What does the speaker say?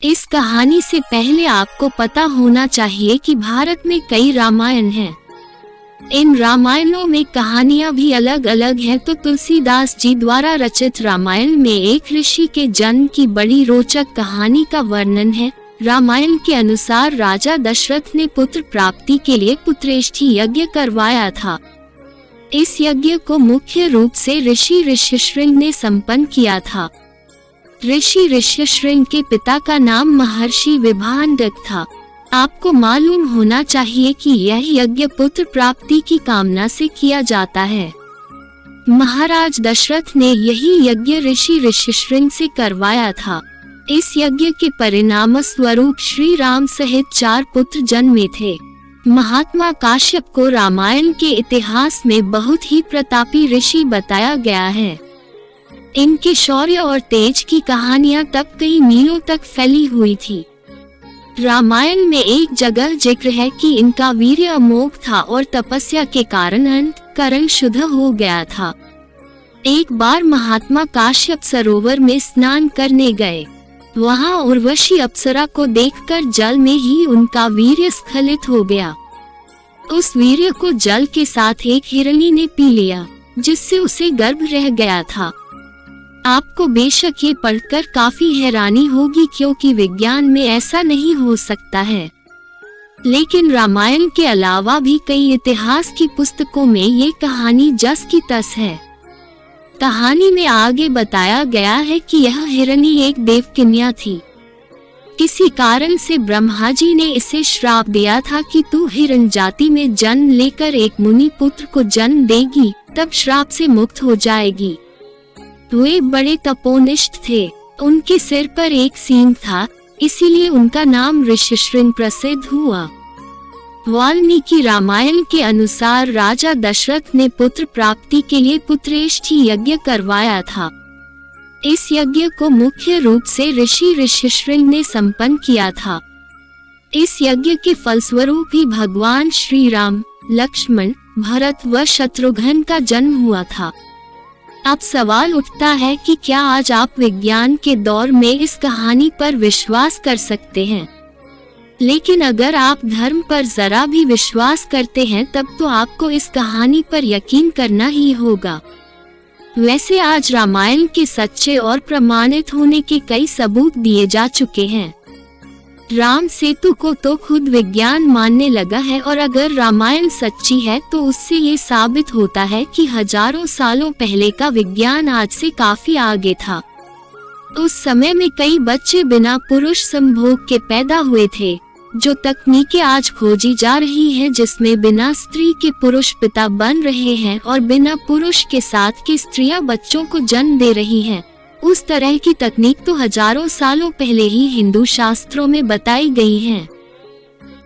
इस कहानी से पहले आपको पता होना चाहिए कि भारत में कई रामायण हैं। इन रामायणों में कहानियां भी अलग अलग हैं। तो तुलसीदास जी द्वारा रचित रामायण में एक ऋषि के जन्म की बड़ी रोचक कहानी का वर्णन है। रामायण के अनुसार राजा दशरथ ने पुत्र प्राप्ति के लिए पुत्रेष्ठी यज्ञ करवाया था। इस यज्ञ को मुख्य रूप से ऋषि ऋष्यशृंग ने संपन्न किया था। ऋषि ऋष्यशृंग के पिता का नाम महर्षि विभांडक था। आपको मालूम होना चाहिए कि यह यज्ञ पुत्र प्राप्ति की कामना से किया जाता है। महाराज दशरथ ने यही यज्ञ ऋषि ऋष्यशृंग से करवाया था। इस यज्ञ के परिणाम स्वरूप श्री राम सहित 4 पुत्र जन्मे थे। महात्मा काश्यप को रामायण के इतिहास में बहुत ही प्रतापी ऋषि बताया गया है। इनके शौर्य और तेज की कहानियां तब कई मीलों तक फैली हुई थी। रामायण में एक जगह जिक्र है कि इनका वीर्य अमोघ था और तपस्या के कारण अंतःकरण शुद्ध हो गया था। एक बार महात्मा काश्यप सरोवर में स्नान करने गए। वहां उर्वशी अप्सरा को देखकर जल में ही उनका वीर्य स्खलित हो गया। उस वीर्य को जल के साथ एक हिरणी ने पी लिया, जिससे उसे गर्भ रह गया था। आपको बेशक ये पढ़कर काफी हैरानी होगी, क्योंकि विज्ञान में ऐसा नहीं हो सकता है। लेकिन रामायण के अलावा भी कई इतिहास की पुस्तकों में ये कहानी जस की तस है। कहानी में आगे बताया गया है कि यह हिरणी एक देवकन्या थी। किसी कारण से ब्रह्मा जी ने इसे श्राप दिया था कि तू हिरण जाति में जन्म लेकर एक मुनि पुत्र को जन्म देगी, तब श्राप से मुक्त हो जाएगी। वे बड़े तपोनिष्ठ थे। उनके सिर पर एक सींग था, इसीलिए उनका नाम ऋष्यशृंग प्रसिद्ध हुआ। वाल्मीकि रामायण के अनुसार राजा दशरथ ने पुत्र प्राप्ति के लिए पुत्रेष्ठी यज्ञ करवाया था। इस यज्ञ को मुख्य रूप से ऋषि ऋष्यशृंग ने संपन्न किया था। इस यज्ञ के फलस्वरूप ही भगवान श्री राम, लक्ष्मण, भरत व शत्रुघ्न का जन्म हुआ था। अब सवाल उठता है कि क्या आज आप विज्ञान के दौर में इस कहानी पर विश्वास कर सकते हैं? लेकिन अगर आप धर्म पर जरा भी विश्वास करते हैं, तब तो आपको इस कहानी पर यकीन करना ही होगा। वैसे आज रामायण के सच्चे और प्रमाणित होने के कई सबूत दिए जा चुके हैं। राम सेतु को तो खुद विज्ञान मानने लगा है, और अगर रामायण सच्ची है तो उससे ये साबित होता है कि हजारों सालों पहले का विज्ञान आज से काफी आगे था। उस समय में कई बच्चे बिना पुरुष संभोग के पैदा हुए थे। जो तकनीकें आज खोजी जा रही हैं, जिसमें बिना स्त्री के पुरुष पिता बन रहे हैं और बिना पुरुष के साथ की स्त्रियां बच्चों को जन्म दे रही हैं, उस तरह की तकनीक तो हजारों सालों पहले ही हिंदू शास्त्रों में बताई गई हैं।